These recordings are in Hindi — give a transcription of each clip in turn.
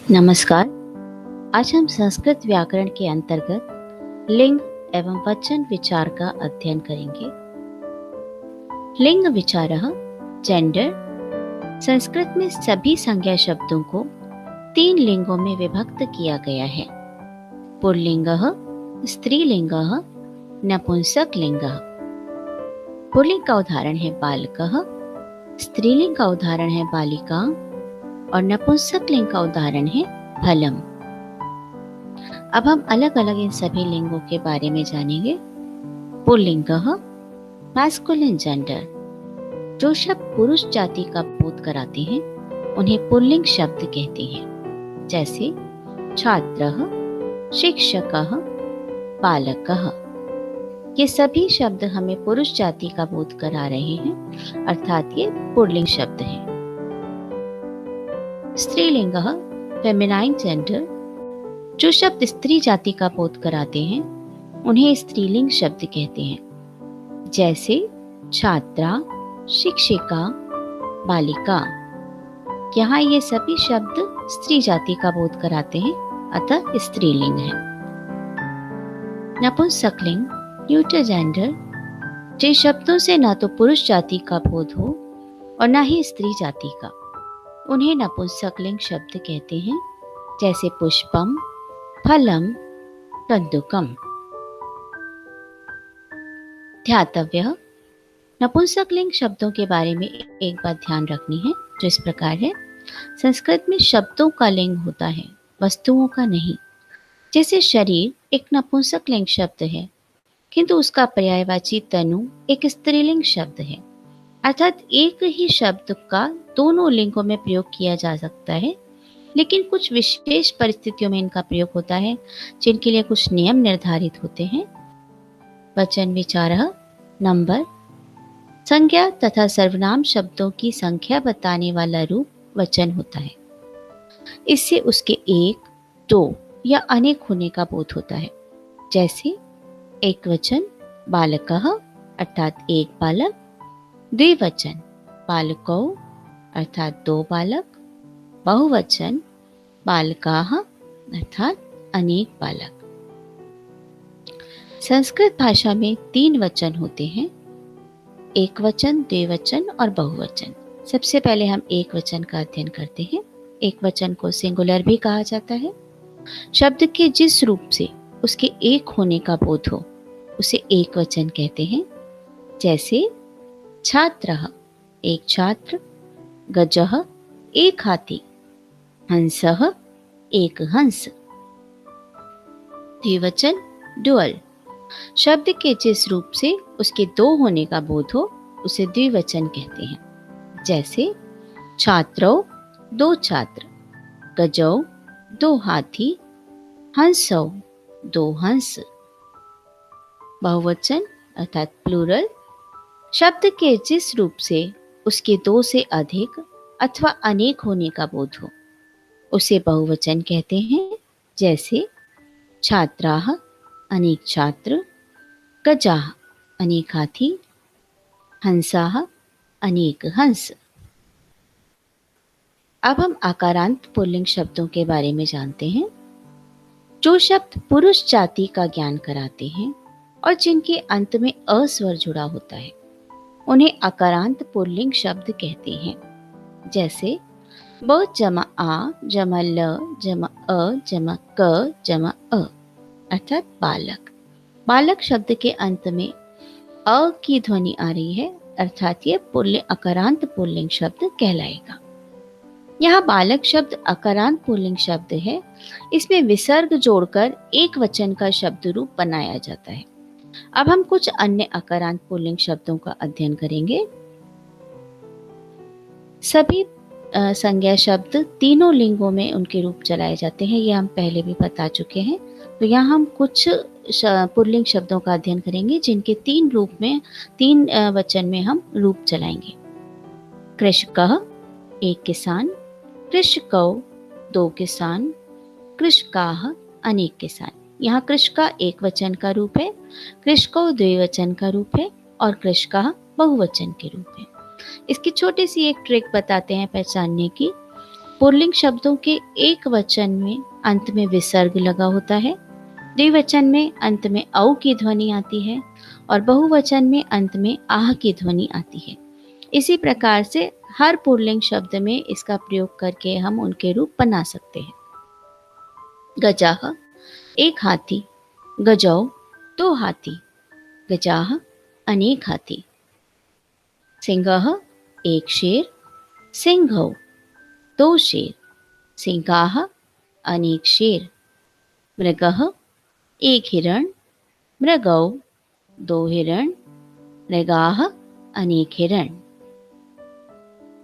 नमस्कार। आज हम संस्कृत व्याकरण के अंतर्गत लिंग एवं वचन विचार का अध्ययन करेंगे। लिंग विचारः जेंडर। संस्कृत में सभी संज्ञा शब्दों को 3 लिंगों में विभक्त किया गया है। पुल्लिंगः, स्त्रीलिंगः, नपुंसकलिंगः। पुल्लिंग का उदाहरण है बालकः, स्त्रीलिंग का उदाहरण है बालिका और नपुंसकलिंग का उदाहरण है फलम। अब हम अलग अलग इन सभी लिंगों के बारे में जानेंगे। पुल्लिंगः मैस्कुलिन जेंडर। जो शब्द पुरुष जाति का बोध कराते हैं उन्हें पुल्लिंग शब्द कहते हैं, जैसे छात्रः, शिक्षकः, बालकः। ये सभी शब्द हमें पुरुष जाति का बोध करा रहे हैं, अर्थात ये पुल्लिंग शब्द हैं। स्त्रीलिंगः फेमिनाइन जेंडर। जो शब्द स्त्री जाति का बोध कराते हैं उन्हें स्त्रीलिंग शब्द कहते हैं, जैसे छात्रा, शिक्षिका, बालिका। यहाँ ये सभी शब्द स्त्री जाति का बोध कराते हैं, अतः स्त्रीलिंग है। नपुंसकलिंग न्यूटर जेंडर। जिन शब्दों से न तो पुरुष जाति का बोध हो और न ही स्त्री जाति का, उन्हें नपुंसकलिंग शब्द कहते हैं, जैसे पुष्पम, फलम, कंदुकम। ध्यातव्य। नपुंसकलिंग शब्दों के बारे में एक बात ध्यान रखनी है, जो इस प्रकार है। संस्कृत में शब्दों का लिंग होता है, वस्तुओं का नहीं। जैसे शरीर एक नपुंसकलिंग शब्द है, किंतु उसका पर्यायवाची तनु एक स्त्रीलिंग शब्द है। अर्थात एक ही शब्द का दोनों लिंगों में प्रयोग किया जा सकता है, लेकिन कुछ विशेष परिस्थितियों में इनका प्रयोग होता है, जिनके लिए कुछ नियम निर्धारित होते हैं। वचन विचारः नंबर। संज्ञा तथा सर्वनाम शब्दों की संख्या बताने वाला रूप वचन होता है। इससे उसके एक, दो या अनेक होने का बोध होता है। जैसे एक वचन बालकः अर्थात एक बालक, द्विवचन बालकौ अर्थात दो बालक, बहुवचन बालकाः अर्थात अनेक बालक। संस्कृत भाषा में 3 वचन होते हैं, एक वचन, द्विवचन और बहुवचन। सबसे पहले हम एक वचन का अध्ययन करते हैं। एक वचन को सिंगुलर भी कहा जाता है। शब्द के जिस रूप से उसके एक होने का बोध हो उसे एक वचन कहते हैं, जैसे छात्रः एक छात्र, गजः एक हाथी, हंसः एक हंस। द्विवचन डुअल। शब्द के जिस रूप से उसके 2 होने का बोध हो उसे द्विवचन कहते हैं, जैसे छात्रौ 2 छात्र, गजौ 2 हाथी, हंसौ 2 हंस। बहुवचन अर्थात प्लूरल। शब्द के जिस रूप से उसके 2 से अधिक अथवा अनेक होने का बोध हो उसे बहुवचन कहते हैं, जैसे छात्राः अनेक छात्र, गजाः अनेक हाथी, हंसाः अनेक हंस। अब हम आकारांत पुल्लिंग शब्दों के बारे में जानते हैं। जो शब्द पुरुष जाति का ज्ञान कराते हैं और जिनके अंत में अ स्वर जुड़ा होता है उन्हें आकारांत पुल्लिंग शब्द कहते हैं, जैसे ब जमा आ जमा ल जमा अ जमा क जमा अ अर्थात बालक। बालक शब्द के अंत में अ की ध्वनि आ रही है, अर्थात ये आकारांत पुल्लिंग शब्द कहलाएगा। यहाँ बालक शब्द आकारांत पुल्लिंग शब्द है। इसमें विसर्ग जोड़कर एक वचन का शब्द रूप बनाया जाता है। अब हम कुछ अन्य आकारांत पुल्लिंग शब्दों का अध्ययन करेंगे। सभी संज्ञा शब्द तीनों लिंगों में उनके रूप चलाए जाते हैं, ये हम पहले भी बता चुके हैं। तो यहाँ हम कुछ पुल्लिंग शब्दों का अध्ययन करेंगे, जिनके 3 रूप में 3 वचन में हम रूप चलाएंगे। कृषकः एक किसान, कृषकौ 2 किसान, कृषकाः अनेक किसान। यहाँ कृषका एक वचन का रूप है, कृषकौ द्विवचन का रूप है और कृषकाः बहुवचन के रूप है। इसकी छोटी सी एक ट्रिक बताते हैं पहचानने की। पुल्लिंग शब्दों के एक वचन में अंत में विसर्ग लगा होता है, द्विवचन में अंत में औ की ध्वनि आती है और बहुवचन में अंत में आह की ध्वनि आती है। इसी प्रकार से हर पुल्लिंग शब्द में इसका प्रयोग करके हम उनके रूप बना सकते हैं। गजाह एक हाथी, गजौ दो हाथी, गजाह अनेक हाथी। सिंहः एक शेर, सिंहौ दो शेर, सिंहाः अनेक शेर। मृगः एक हिरण, मृगौ दो हिरण, मृगाः अनेक हिरण।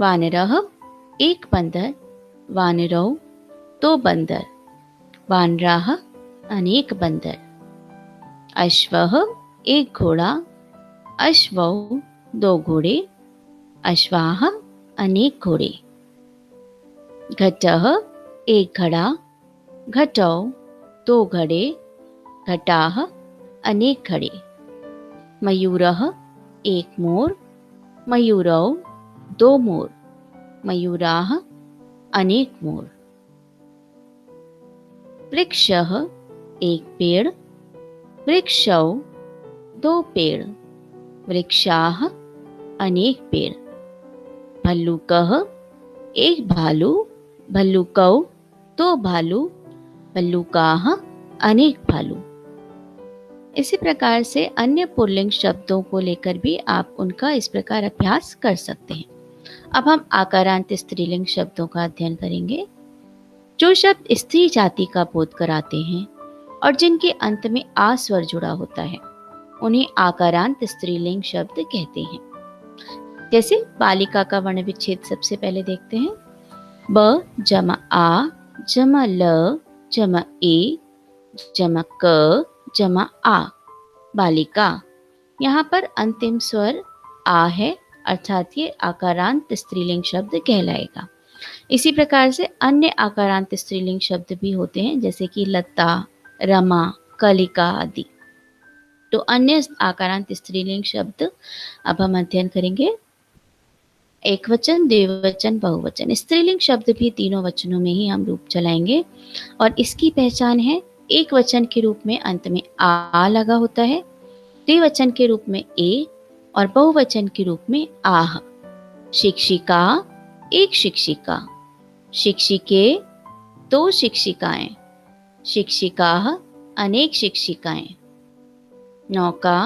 वानरः एक बंदर, वानरौ दो बंदर, वानराः अनेक बंदर। अश्वः एक घोड़ा, अश्वौ दो घोड़े, अश्वाः अनेक घोड़े। घटः एक घड़ा, घटौ दो घड़े, घटाः अनेक घड़े। मयूरः एक मोर, मयूरौ दो मोर, मयूराः अनेक मोर। वृक्षः एक पेड़, वृक्षौ दो पेड़, वृक्षाः अनेक पेड़। भल्लूकः एक भालू, भल्लूकौ दो भालू, भल्लूकाः अनेक भालू। इसी प्रकार से अन्य पुल्लिंग शब्दों को लेकर भी आप उनका इस प्रकार अभ्यास कर सकते हैं। अब हम आकारांत स्त्रीलिंग शब्दों का अध्ययन करेंगे। जो शब्द स्त्री जाति का बोध कराते हैं और जिनके अंत में आ स्वर जुड़ा होता है, उन्हें आकारांत स्त्रीलिंग शब्द कहते हैं। जैसे बालिका का वर्ण विच्छेद सबसे पहले देखते हैं। ब जमा आ जमा ल जमा ए जमा क जमा आ, बालिका। यहाँ पर अंतिम स्वर आ है, अर्थात ये आकारांत स्त्रीलिंग शब्द कहलाएगा। इसी प्रकार से अन्य आकारांत स्त्रीलिंग शब्द भी होते हैं, जैसे कि लता, रमा, कलिका आदि। तो अन्य आकारांत स्त्रीलिंग शब्द अब हम अध्ययन करेंगे। एक वचन, द्विवचन, बहुवचन। स्त्रीलिंग शब्द भी तीनों वचनों में ही हम रूप चलाएंगे और इसकी पहचान है, एक वचन के रूप में अंत में आ लगा होता है, द्विवचन के रूप में ए और बहुवचन के रूप में आह। शिक्षिका एक शिक्षिका, शिक्षिके दो शिक्षिकाएं, शिक्षिकाः अनेक शिक्षिकाएं। नौका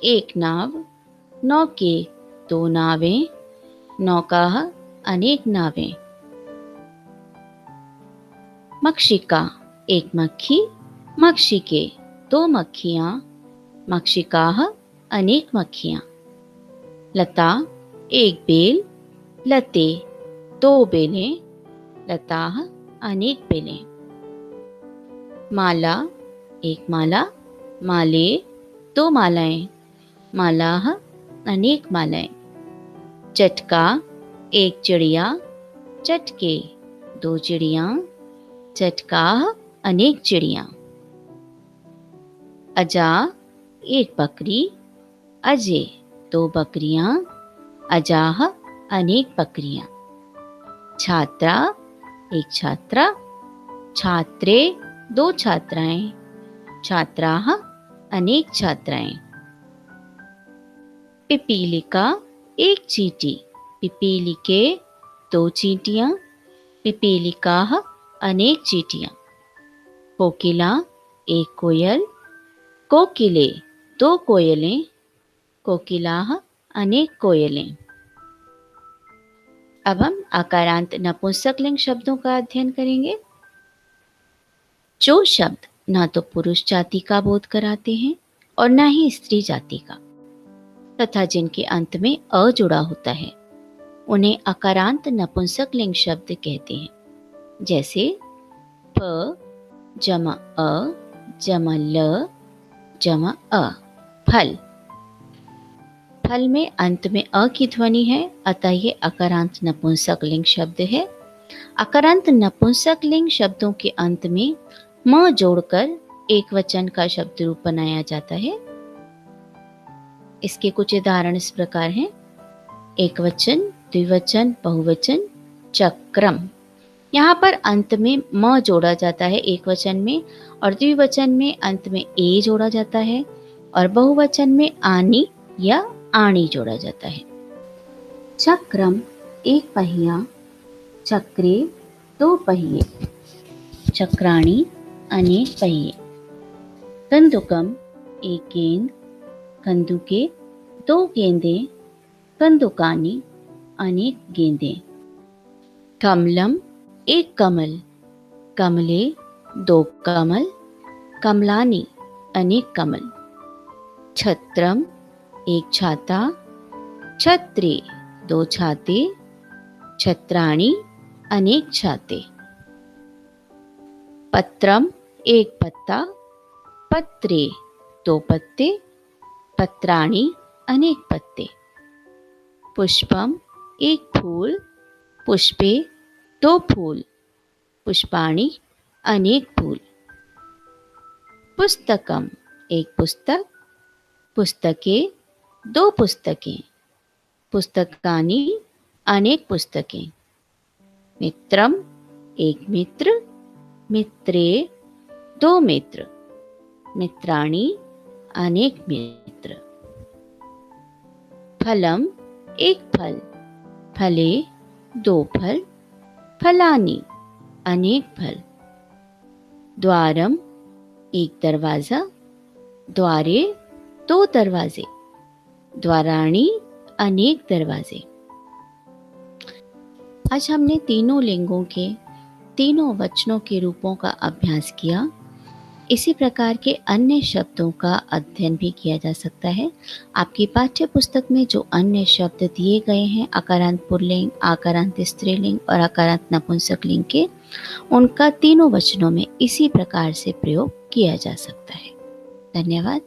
एक नाव, नौके दो नावें, नौकाः अनेक नावें। मक्षिका एक मक्खी, मक्षिके दो मक्खियां, मक्षिकाः अनेक मक्खियां। लता एक बेल, लते दो बेलें, लताः अनेक बेलें। माला एक माला, माले दो मालाएं, मालाः अनेक मालाएं। चटका एक चिड़िया, चटके दो चिड़ियां, चटकाः अनेक चिड़ियां। अजा एक बकरी, अजे दो बकरियां, अजाः अनेक बकरियां। छात्रा एक छात्रा, छात्रे दो छात्राएं, छात्राः अनेक छात्राएं। पिपीलिका एक चींटी, पिपीलिके दो चींटियां, पिपीलिकाः अनेक चींटियां। कोकिला एक कोयल, कोकिले दो कोयलें, कोकिलाः अनेक कोयलें। अब हम आकारांत नपुंसकलिंग शब्दों का अध्ययन करेंगे। जो शब्द ना तो पुरुष जाति का बोध कराते हैं और ना ही स्त्री जाति का, तथा जिनके अंत में अ जुड़ा होता है, उन्हें आकारांत नपुंसकलिंग शब्द कहते हैं। जैसे प जमा अ जमा ल जमा अ, फल। फल में अंत में अ की ध्वनि है, अतः ये अकारांत नपुंसकलिंग शब्द है। अकारांत नपुंसकलिंग शब्दों के अंत में म जोड़कर एक वचन का शब्द रूप बनाया जाता है। इसके कुछ उदाहरण इस प्रकार हैं। एक वचन, द्विवचन, बहुवचन। चक्रम यहाँ पर अंत में म जोड़ा जाता है एक वचन में, और द्विवचन में अंत में ए जोड़ा जाता है, और बहुवचन में आनी या आणी जोड़ा जाता है। चक्रम एक पहिया, चक्रे दो पहिए, चक्राणी अनेक पहिए। कंदुकम एक गेंद, कंदुके दो गेंदें, कंदुकानी अनेक गेंदें। कमलम एक कमल, कमले दो कमल, कमलानी अनेक कमल। छत्रम एक छाता, छत्रे दो छाते, छत्राणी अनेक छाते। पत्रम एक पत्ता, पत्रे दो पत्ते, पत्राणी अनेक पत्ते। पुष्पम एक फूल, पुष्पे दो फूल, पुष्पाणी अनेक फूल। पुस्तकम एक पुस्तक, पुस्तके दो पुस्तकें, पुस्तकानी अनेक पुस्तकें। मित्रम एक मित्र, मित्रे दो मित्र, मित्राणी अनेक मित्र। फलम एक फल, फले दो फल, फलानी अनेक फल। द्वारम एक दरवाजा, द्वारे दो दरवाजे, द्वाराणी अनेक दरवाजे। आज हमने तीनों लिंगों के तीनों वचनों के रूपों का अभ्यास किया। इसी प्रकार के अन्य शब्दों का अध्ययन भी किया जा सकता है। आपकी पाठ्य पुस्तक में जो अन्य शब्द दिए गए हैं आकारांत पुल्लिंग, आकारांत स्त्रीलिंग और आकारांत नपुंसक लिंग के, उनका तीनों वचनों में इसी प्रकार से प्रयोग किया जा सकता है। धन्यवाद।